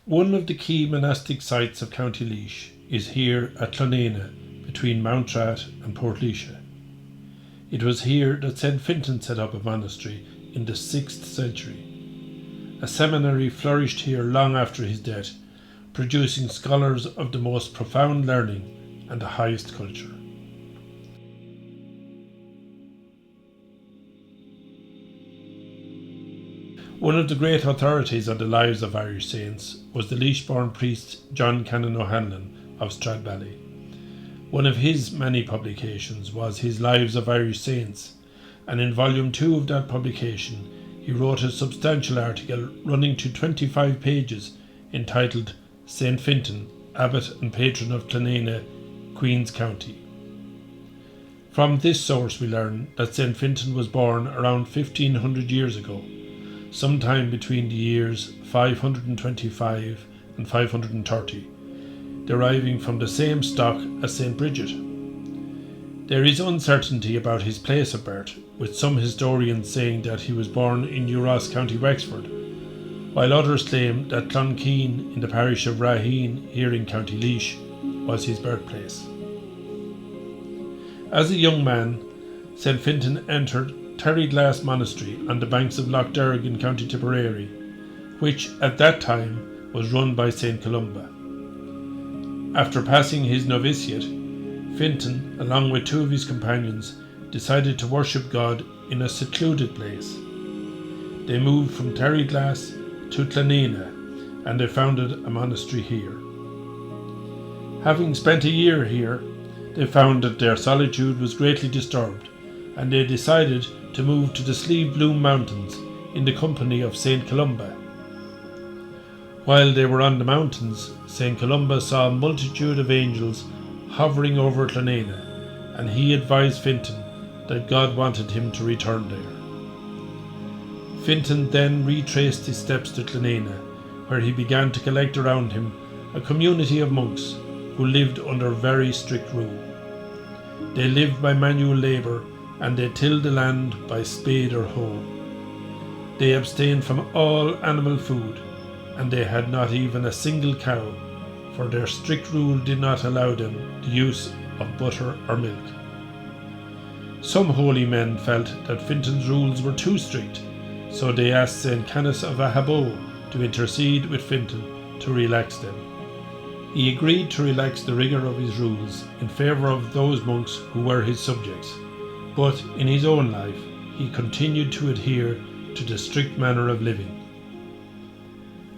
One of the key monastic sites of County Laois is here at Clonenagh, between Mountrat and Portlaoise. It was here that St. Fintan set up a monastery in the 6th century. A seminary flourished here long after his death, producing scholars of the most profound learning and the highest culture. One of the great authorities on the lives of Irish saints was the Laois-born priest John Canon O'Hanlon of Stradbally. One of his many publications was his Lives of Irish Saints, and in volume 2 of that publication he wrote a substantial article running to 25 pages entitled St. Fintan, Abbot and Patron of Clonenagh, Queen's County. From this source we learn that St. Fintan was born around 1500 years ago, sometime between the years 525 and 530, deriving from the same stock as St. Bridget. There is uncertainty about his place of birth, with some historians saying that he was born in New Ross, County Wexford, while others claim that Clonkeen in the parish of Raheen here in County Laois was his birthplace. As a young man, St. Fintan entered Terryglass Monastery on the banks of Lough Derg in County Tipperary, which at that time was run by St. Columba. After passing his novitiate, Fintan, along with 2 of his companions, decided to worship God in a secluded place. They moved from Terryglass to Clonenagh, and they founded a monastery here. Having spent a year here, they found that their solitude was greatly disturbed, and they decided to move to the Slieve Bloom Mountains in the company of St. Columba. While they were on the mountains, St. Columba saw a multitude of angels hovering over Clonenagh, and he advised Fintan that God wanted him to return there. Fintan then retraced his steps to Clonenagh, where he began to collect around him a community of monks who lived under very strict rule. They lived by manual labour, and they tilled the land by spade or hoe. They abstained from all animal food, and they had not even a single cow, for their strict rule did not allow them the use of butter or milk. Some holy men felt that Fintan's rules were too strict, so they asked St. Canis of Ahabo to intercede with Fintan to relax them. He agreed to relax the rigour of his rules in favour of those monks who were his subjects, but in his own life he continued to adhere to the strict manner of living.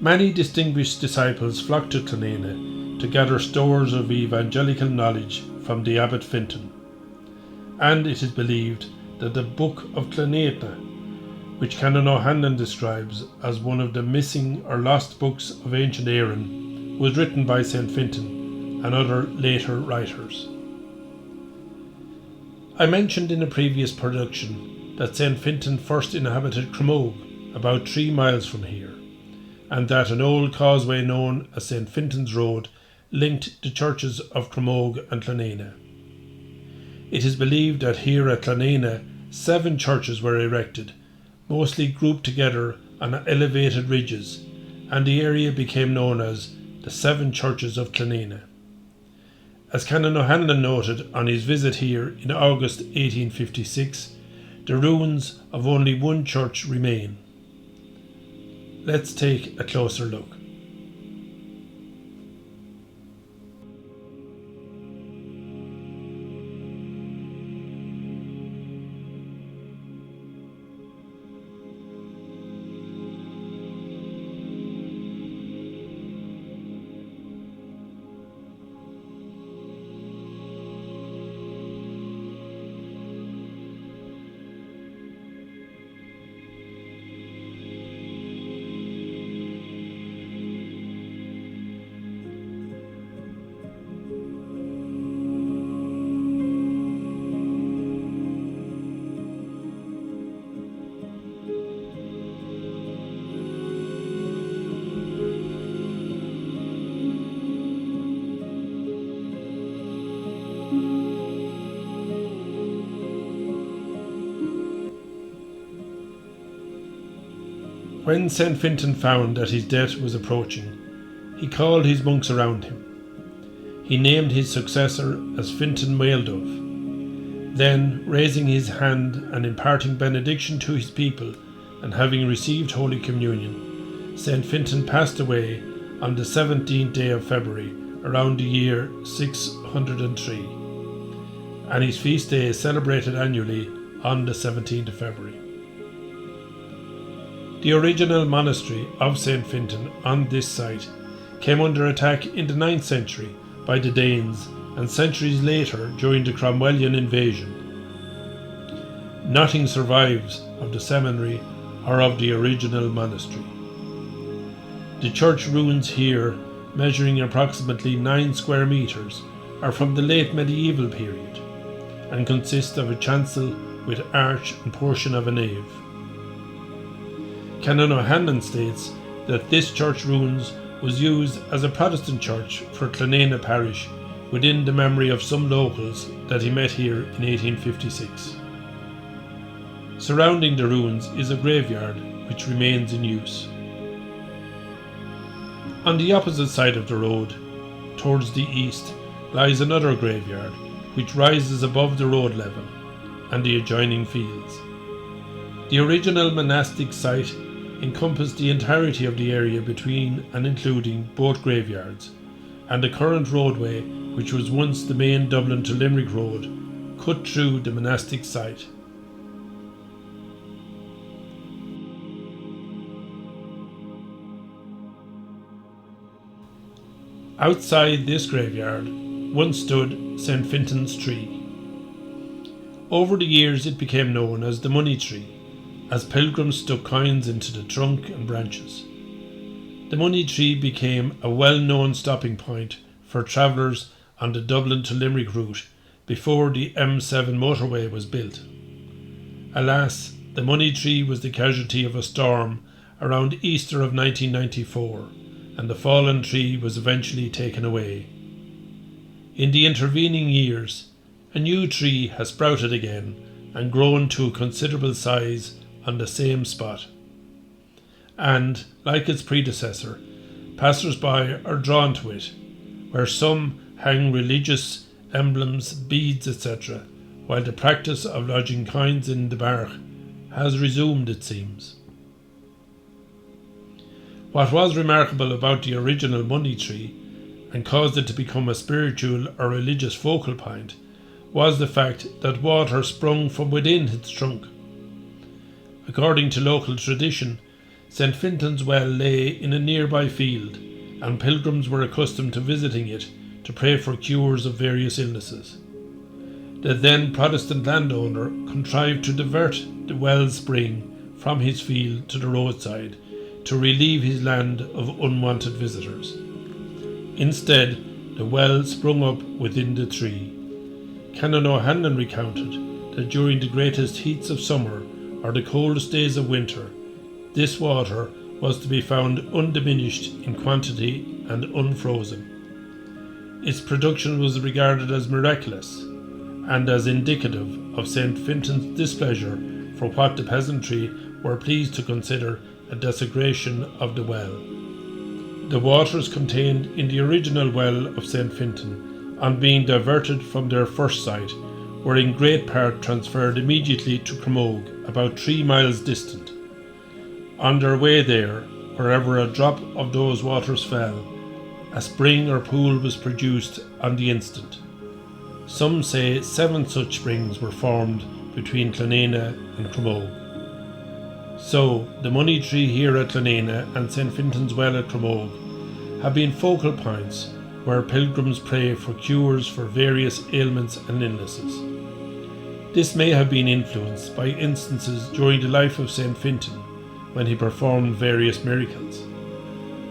Many distinguished disciples flocked to Clonenagh to gather stores of evangelical knowledge from the Abbot Fintan, and it is believed that the Book of Clonenagh, which Canon O'Hanlon describes as one of the missing or lost books of ancient Éireann, was written by St. Fintan and other later writers. I mentioned in a previous production that St. Fintan first inhabited Cromogue, about 3 miles from here, and that an old causeway known as St. Fintan's Road linked the churches of Cromogue and Clonenagh. It is believed that here at Clonenagh 7 churches were erected, mostly grouped together on elevated ridges, and the area became known as the 7 Churches of Clonenagh. As Canon O'Hanlon noted on his visit here in August 1856, the ruins of only 1 church remain. Let's take a closer look. When St. Fintan found that his death was approaching, he called his monks around him. He named his successor as Fintan Maildove. Then, raising his hand and imparting benediction to his people, and having received Holy Communion, St. Fintan passed away on the 17th day of February, around the year 603, and his feast day is celebrated annually on the 17th of February. The original monastery of St. Fintan on this site came under attack in the 9th century by the Danes, and centuries later during the Cromwellian invasion. Nothing survives of the seminary or of the original monastery. The church ruins here, measuring approximately 9 square metres, are from the late medieval period and consist of a chancel with arch and portion of a nave. Canon O'Hanlon states that this church ruins was used as a Protestant church for Clonenagh parish within the memory of some locals that he met here in 1856. Surrounding the ruins is a graveyard which remains in use. On the opposite side of the road, towards the east, lies another graveyard which rises above the road level and the adjoining fields. The original monastic site encompassed the entirety of the area between and including both graveyards, and the current roadway, which was once the main Dublin to Limerick road, cut through the monastic site. Outside this graveyard once stood St. Fintan's tree. Over the years it became known as the Money Tree, as pilgrims stuck coins into the trunk and branches. The Money Tree became a well-known stopping point for travellers on the Dublin to Limerick route before the M7 motorway was built. Alas, the Money Tree was the casualty of a storm around Easter of 1994, and the fallen tree was eventually taken away. In the intervening years, a new tree has sprouted again and grown to a considerable size on the same spot. And, like its predecessor, passers-by are drawn to it, where some hang religious emblems, beads, etc., while the practice of lodging coins in the bark has resumed, it seems. What was remarkable about the original Money Tree, and caused it to become a spiritual or religious focal point, was the fact that water sprung from within its trunk. According to local tradition, St. Fintan's well lay in a nearby field, and pilgrims were accustomed to visiting it to pray for cures of various illnesses. The then Protestant landowner contrived to divert the well spring from his field to the roadside to relieve his land of unwanted visitors. Instead, the well sprung up within the tree. Canon O'Hanlon recounted that during the greatest heats of summer or the coldest days of winter, this water was to be found undiminished in quantity and unfrozen. Its production was regarded as miraculous and as indicative of St. Fintan's displeasure for what the peasantry were pleased to consider a desecration of the well. The waters contained in the original well of St. Fintan, on being diverted from their first site, were in great part transferred immediately to Cromogue, about 3 miles distant. On their way there, wherever a drop of those waters fell, a spring or pool was produced on the instant. Some say 7 such springs were formed between Clonenagh and Cromogue. So, the Money Tree here at Clonenagh and St. Fintan's Well at Cromogue have been focal points where pilgrims pray for cures for various ailments and illnesses. This may have been influenced by instances during the life of St. Fintan when he performed various miracles.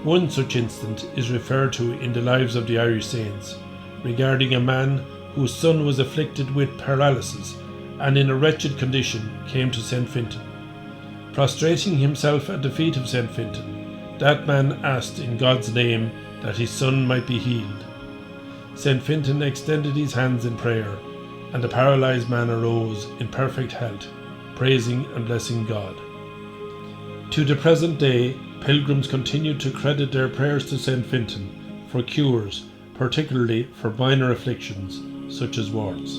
One such instance is referred to in the Lives of the Irish Saints, regarding a man whose son was afflicted with paralysis and in a wretched condition came to St. Fintan. Prostrating himself at the feet of St. Fintan, that man asked in God's name that his son might be healed. St. Fintan extended his hands in prayer, and the paralysed man arose in perfect health, praising and blessing God. To the present day, pilgrims continued to credit their prayers to St. Fintan for cures, particularly for minor afflictions such as warts.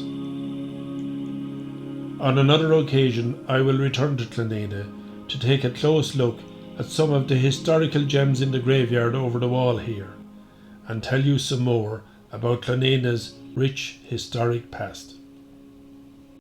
On another occasion, I will return to Clonenagh to take a close look at some of the historical gems in the graveyard over the wall here, and tell you some more about Clonenagh's rich historic past.